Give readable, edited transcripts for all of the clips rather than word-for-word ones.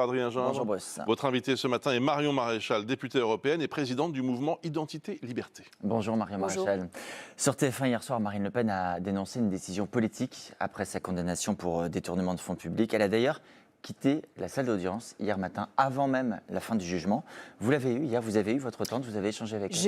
Adrien Bonjour Gindre. Bruce. Votre invitée ce matin est Marion Maréchal, députée européenne et présidente du mouvement Identité-Liberté. Bonjour Marion Maréchal. Sur TF1 hier soir, Marine Le Pen a dénoncé une décision politique après sa condamnation pour détournement de fonds publics. Elle a d'ailleurs quitté la salle d'audience hier matin, avant même la fin du jugement. Vous l'avez eu hier, vous avez eu votre tante, vous avez échangé avec elle.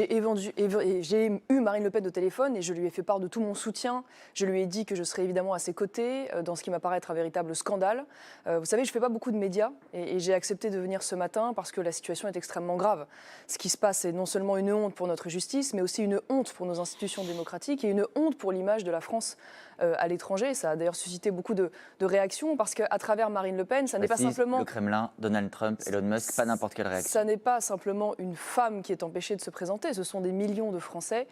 J'ai eu Marine Le Pen au téléphone et je lui ai fait part de tout mon soutien. Je lui ai dit que je serais évidemment à ses côtés dans ce qui m'apparaît être un véritable scandale. Vous savez, je ne fais pas beaucoup de médias et j'ai accepté de venir ce matin parce que la situation est extrêmement grave. Ce qui se passe est non seulement une honte pour notre justice, mais aussi une honte pour nos institutions démocratiques et une honte pour l'image de la France à l'étranger. Ça a d'ailleurs suscité beaucoup de réactions parce qu'à travers Marine Le Pen, ça n'est pas simplement... Le Kremlin, Donald Trump, Elon Musk, pas n'importe quelle réaction. Ça n'est pas simplement une femme qui est empêchée de se présenter, ce sont des millions de Français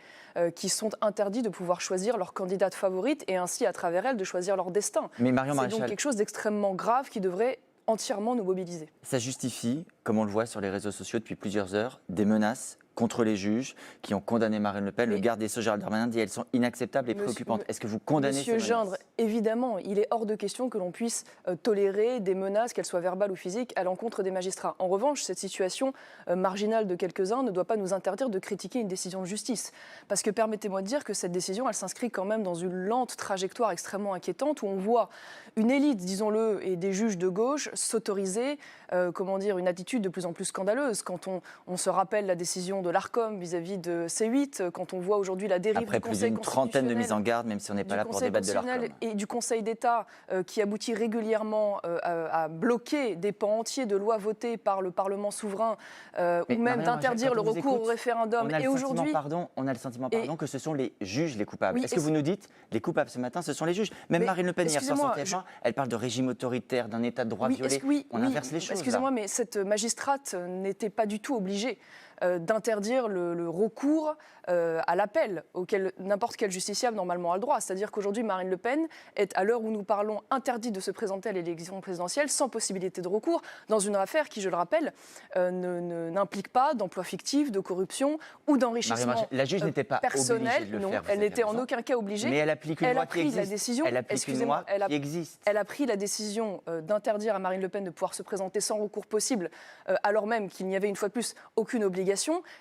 qui sont interdits de pouvoir choisir leur candidate favorite et ainsi, à travers elle, de choisir leur destin. Mais Marion C'est Maréchal, donc quelque chose d'extrêmement grave qui devrait entièrement nous mobiliser. ça justifie, comme on le voit sur les réseaux sociaux depuis plusieurs heures, des menaces contre les juges qui ont condamné Marine Le Pen. Le garde des Sceaux Gérald Darmanin dit qu'elles sont inacceptables et préoccupantes. Est-ce que vous condamnez ces menaces ? Monsieur Gindre, évidemment, il est hors de question que l'on puisse tolérer des menaces, qu'elles soient verbales ou physiques, à l'encontre des magistrats. En revanche, cette situation marginale de quelques-uns ne doit pas nous interdire de critiquer une décision de justice. Parce que permettez-moi de dire que cette décision, elle s'inscrit quand même dans une lente trajectoire extrêmement inquiétante où on voit une élite, disons-le, et des juges de gauche s'autoriser, une attitude de plus en plus scandaleuse. Quand on se rappelle la décision de l'Arcom vis-à-vis de C8, quand on voit aujourd'hui la dérive après du Conseil plus d'une trentaine de mises en garde, même si on n'est pas là pour débattre de l'Arcom. Et du Conseil d'État qui aboutit régulièrement à bloquer des pans entiers de lois votées par le Parlement souverain ou même d'interdire le recours au référendum. Et aujourd'hui, on a le sentiment que ce sont les juges les coupables. Oui, Est-ce que vous nous dites les coupables ce matin, ce sont les juges? Même Marine Le Pen hier soir sur TF1, elle parle de régime autoritaire, d'un état de droit violé. On inverse les choses. Excusez-moi, mais cette magistrate n'était pas du tout obligée d'interdire le recours à l'appel auquel n'importe quel justiciable normalement a le droit. C'est-à-dire qu'aujourd'hui, Marine Le Pen est, à l'heure où nous parlons, interdite de se présenter à l'élection présidentielle sans possibilité de recours dans une affaire qui, je le rappelle, n'implique pas d'emploi fictif, de corruption ou d'enrichissement la juge n'était pas personnel. Obligée de le non, faire, elle n'était en aucun cas obligée. Mais elle applique une loi qui existe. Elle applique une loi qui existe. Elle a pris la décision d'interdire à Marine Le Pen de pouvoir se présenter sans recours possible, alors même qu'il n'y avait une fois de plus aucune obligation.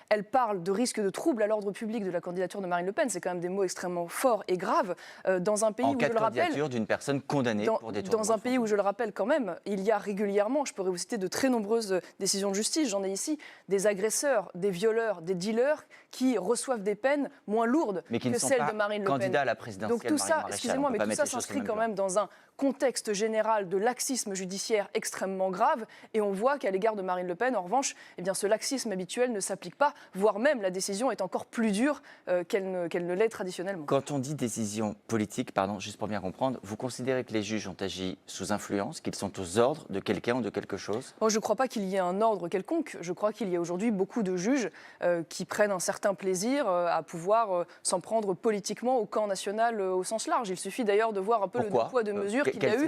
Elle parle de risque de trouble à l'ordre public de la candidature de Marine Le Pen. C'est quand même des mots extrêmement forts et graves dans un pays où, je le rappelle, candidature d'une personne condamnée pour détournement. Dans un pays où, je le rappelle quand même, il y a régulièrement, je pourrais vous citer de très nombreuses décisions de justice, j'en ai ici, des agresseurs, des violeurs, des dealers qui reçoivent des peines moins lourdes que celles de Marine Le Pen. Candidats à la présidentielle. Donc tout ça, excusez-moi, mais tout ça s'inscrit quand même dans un contexte général de laxisme judiciaire extrêmement grave, et on voit qu'à l'égard de Marine Le Pen, en revanche, ce laxisme habituel ne s'applique pas, voire même la décision est encore plus dure qu'elle ne l'est traditionnellement. Quand on dit décision politique, juste pour bien comprendre, vous considérez que les juges ont agi sous influence, qu'ils sont aux ordres de quelqu'un ou de quelque chose ? Je ne crois pas qu'il y ait un ordre quelconque. Je crois qu'il y a aujourd'hui beaucoup de juges qui prennent un certain plaisir à pouvoir s'en prendre politiquement au camp national au sens large. Il suffit d'ailleurs de voir un peu le poids de mesure qu'il y a eu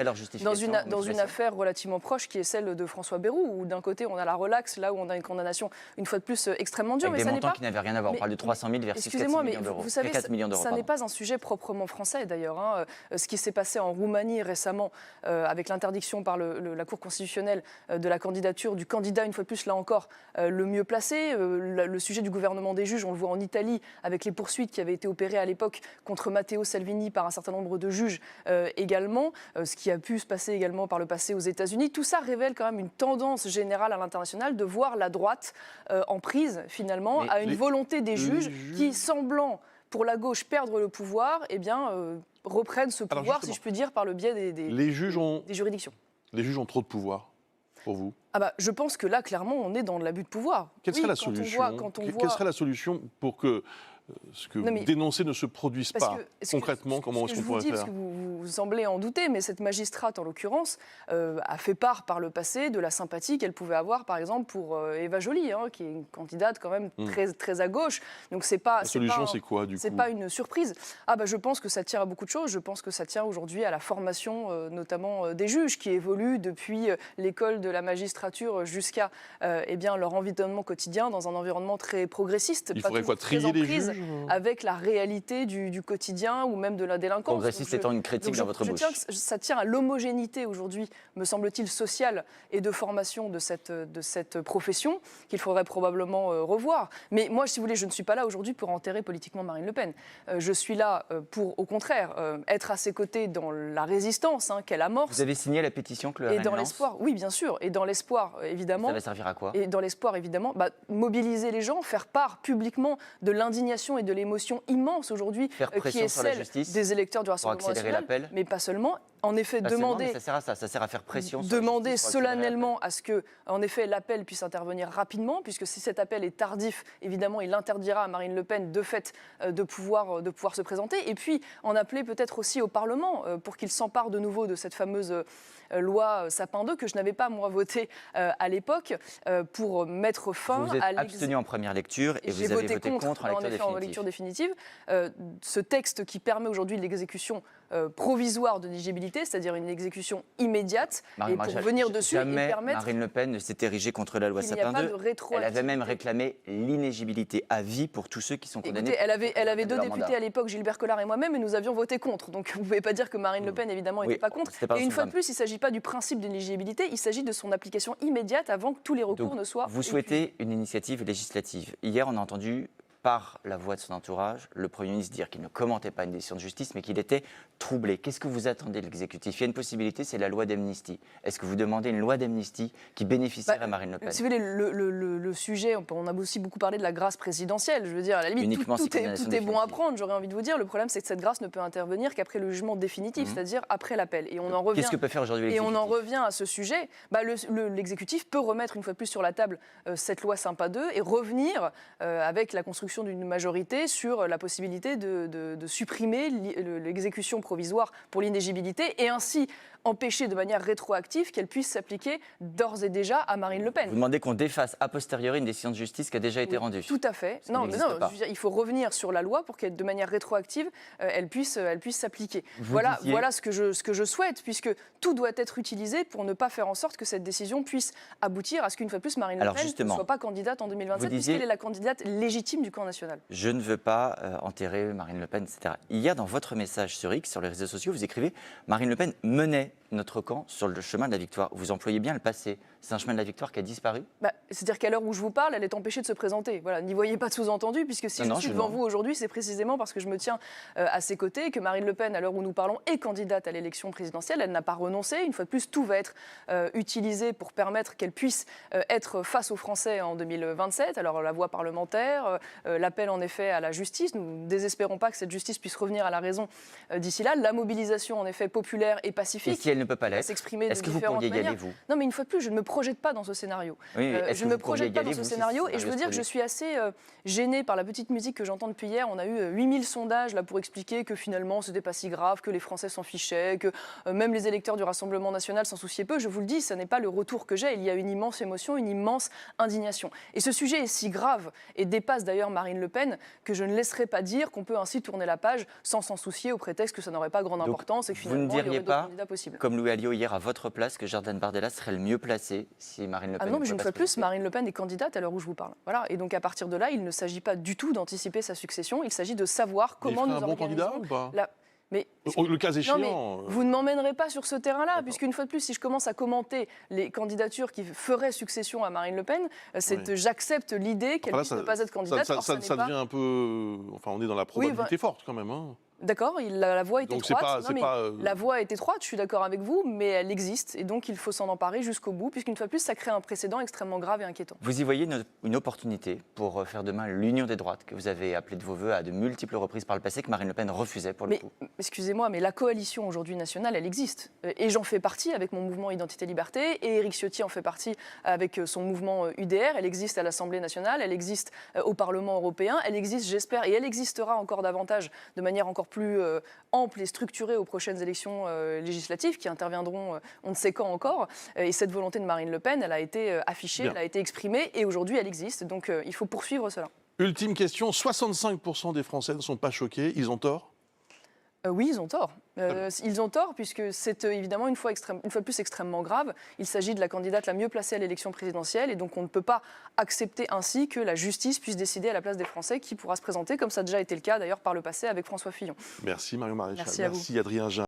dans une affaire relativement proche qui est celle de François Bayrou, où d'un côté on a la relaxe, là où on a une condamnation une fois de plus extrêmement dure. Avec des montants qui n'avaient rien à voir. On parle de 300 000 versus 4 millions d'euros. Vous savez, ça n'est pas un sujet proprement français d'ailleurs. Ce qui s'est passé en Roumanie récemment avec l'interdiction par la Cour constitutionnelle de la candidature du candidat, une fois de plus là encore, le mieux placé. Le sujet du gouvernement des juges, on le voit en Italie avec les poursuites qui avaient été opérées à l'époque contre Matteo Salvini par un certain nombre de juges également. Ce qui a pu se passer également par le passé aux États-Unis. Tout ça révèle quand même une tendance générale à l'international de voir la droite en prise finalement à une volonté des juges qui, semblant pour la gauche perdre le pouvoir, reprennent ce pouvoir, si je puis dire, par le biais des juridictions. Les juges ont trop de pouvoir pour vous? Je pense que là, clairement, on est dans l'abus de pouvoir. Quelle serait la solution? Quelle serait la solution pour que ce que vous dénoncez ne se produise pas concrètement? Comment est-ce qu'on pourrait faire? Parce que vous semblez en douter, mais cette magistrate, en l'occurrence, a fait part par le passé de la sympathie qu'elle pouvait avoir, par exemple, pour Eva Joly, qui est une candidate quand même très, très à gauche. Donc c'est pas. La solution, c'est quoi, du coup? C'est pas une surprise. Je pense que ça tient à beaucoup de choses. Je pense que ça tient aujourd'hui à la formation, notamment des juges, qui évoluent depuis l'école de la magistrature jusqu'à leur environnement quotidien dans un environnement très progressiste. Il faudrait trier les juges? avec la réalité du quotidien ou même de la délinquance. Progressiste étant une critique dans votre bouche. Ça tient à l'homogénéité aujourd'hui, me semble-t-il, sociale et de formation de cette profession qu'il faudrait probablement revoir. Mais moi, si vous voulez, je ne suis pas là aujourd'hui pour enterrer politiquement Marine Le Pen. Je suis là pour, au contraire, être à ses côtés dans la résistance qu'elle amorce. Vous avez signé la pétition que le RN lance ? Et dans l'espoir, oui, bien sûr. Et dans l'espoir, évidemment. Ça va servir à quoi ? Et dans l'espoir, évidemment, mobiliser les gens, faire part publiquement de l'indignation et de l'émotion immense aujourd'hui qui est celle des électeurs du Rassemblement national, mais pas seulement. En effet, demander. Ça sert à ça, ça sert à faire pression. Demander solennellement à ce que, en effet, l'appel puisse intervenir rapidement, puisque si cet appel est tardif, évidemment, il interdira à Marine Le Pen, de fait, de pouvoir se présenter. Et puis, en appeler peut-être aussi au Parlement pour qu'il s'empare de nouveau de cette fameuse loi Sapin 2 que je n'avais pas, moi, votée à l'époque, pour mettre fin vous êtes abstenu en première lecture et vous avez voté contre en lecture définitive. Ce texte qui permet aujourd'hui l'exécution provisoire de l'éligibilité, c'est-à-dire une exécution immédiate, et pour venir dessus et permettre... Marine Le Pen ne s'est érigée contre la loi Sapin 2. Elle avait même réclamé l'inéligibilité à vie pour tous ceux qui sont condamnés. Écoutez, elle avait deux députés à l'époque, Gilbert Collard et moi-même, et nous avions voté contre. Donc vous ne pouvez pas dire que Marine Le Pen, évidemment, n'était pas contre. Et une fois de plus, il ne s'agit pas du principe d'éligibilité, il s'agit de son application immédiate avant que tous les recours ne soient... Vous souhaitez une initiative législative. Hier, on a entendu, par la voix de son entourage, le Premier ministre dire qu'il ne commentait pas une décision de justice, mais qu'il était troublé. Qu'est-ce que vous attendez de l'exécutif ? Il y a une possibilité, c'est la loi d'amnistie. Est-ce que vous demandez une loi d'amnistie qui bénéficierait à Marine Le Pen ? Si vous voulez, le sujet, on a aussi beaucoup parlé de la grâce présidentielle. Je veux dire, à la limite, tout est bon à prendre, j'aurais envie de vous dire. Le problème, c'est que cette grâce ne peut intervenir qu'après le jugement définitif, c'est-à-dire après l'appel. Et on en revient. Qu'est-ce que peut faire aujourd'hui l'exécutif ? Et on en revient à ce sujet. L'exécutif peut remettre une fois de plus sur la table cette loi Sapin 2 et revenir avec la construction d'une majorité sur la possibilité de supprimer l'exécution provisoire pour l'inéligibilité et ainsi empêcher de manière rétroactive qu'elle puisse s'appliquer d'ores et déjà à Marine Le Pen. Vous demandez qu'on défasse a posteriori une décision de justice qui a déjà été rendue. Tout à fait. Non, il faut revenir sur la loi pour qu'elle, de manière rétroactive, elle puisse s'appliquer. Voilà ce que je souhaite, puisque tout doit être utilisé pour ne pas faire en sorte que cette décision puisse aboutir à ce qu'une fois de plus Marine Le Pen ne soit pas candidate en 2027, puisqu'elle est la candidate légitime du camp national. Je ne veux pas enterrer Marine Le Pen, etc. Hier, dans votre message sur X, sur les réseaux sociaux, vous écrivez « Marine Le Pen menait notre camp sur le chemin de la victoire ». Vous employez bien le passé. C'est un chemin de la victoire qui a disparu ? C'est-à-dire qu'à l'heure où je vous parle, elle est empêchée de se présenter. Voilà, n'y voyez pas de sous-entendu, puisque si je suis devant vous aujourd'hui, c'est précisément parce que je me tiens à ses côtés, que Marine Le Pen, à l'heure où nous parlons, est candidate à l'élection présidentielle. Elle n'a pas renoncé. Une fois de plus, tout va être utilisé pour permettre qu'elle puisse être face aux Français en 2027. Alors la voie parlementaire, l'appel en effet à la justice. Nous ne désespérons pas que cette justice puisse revenir à la raison d'ici là. La mobilisation en effet populaire et pacifique. Et si elle ne peut pas l'être, est-ce que vous pourriez y aller, vous ? Non, mais une fois de plus, je ne me projette pas dans ce scénario. Je ne me projette pas dans ce scénario et je veux dire que je suis assez gênée par la petite musique que j'entends depuis hier. On a eu 8000 sondages là pour expliquer que finalement ce n'était pas si grave, que les Français s'en fichaient, que même les électeurs du Rassemblement national s'en souciaient peu. Je vous le dis, ce n'est pas le retour que j'ai. Il y a une immense émotion, une immense indignation. Et ce sujet est si grave et dépasse d'ailleurs Marine Le Pen que je ne laisserai pas dire qu'on peut ainsi tourner la page sans s'en soucier au prétexte que ça n'aurait pas grande importance et que finalement il y aurait d'autres candidats possibles. Comme Louis Alliot hier à votre place, que Jordan Bardella serait le mieux placé si Marine Le Pen... non, mais une fois de plus, Marine Le Pen est candidate à l'heure où je vous parle. Voilà. Et donc à partir de là, il ne s'agit pas du tout d'anticiper sa succession, il s'agit de savoir comment nous organisons... bon candidat ou pas Mais, le cas échéant... Non, mais vous ne m'emmènerez pas sur ce terrain-là, puisqu'une fois de plus, si je commence à commenter les candidatures qui feraient succession à Marine Le Pen, j'accepte l'idée qu'elle puisse ne pas être candidate. Ça devient un peu... Enfin, on est dans la probabilité forte quand même. D'accord, la voie est étroite. La voie est étroite, je suis d'accord avec vous, mais elle existe. Et donc, il faut s'en emparer jusqu'au bout, puisqu'une fois de plus, ça crée un précédent extrêmement grave et inquiétant. Vous y voyez une opportunité pour faire demain l'union des droites, que vous avez appelée de vos voeux à de multiples reprises par le passé, que Marine Le Pen refusait pour le coup. Excusez-moi, mais la coalition aujourd'hui nationale, elle existe. Et j'en fais partie avec mon mouvement Identité-Liberté, et Éric Ciotti en fait partie avec son mouvement UDR. Elle existe à l'Assemblée nationale, elle existe au Parlement européen, elle existe, j'espère, et elle existera encore davantage, de manière encore plus ample et structurée aux prochaines élections législatives qui interviendront on ne sait quand encore. Et cette volonté de Marine Le Pen, elle a été affichée, elle a été exprimée et aujourd'hui elle existe. Donc il faut poursuivre cela. Ultime question, 65% des Français ne sont pas choqués, ils ont tort ? Oui, ils ont tort. Ils ont tort puisque c'est évidemment une fois plus extrêmement grave. Il s'agit de la candidate la mieux placée à l'élection présidentielle et donc on ne peut pas accepter ainsi que la justice puisse décider à la place des Français qui pourra se présenter, comme ça a déjà été le cas d'ailleurs par le passé avec François Fillon. Merci Marion Maréchal. Merci à vous. Merci Adrien Gin.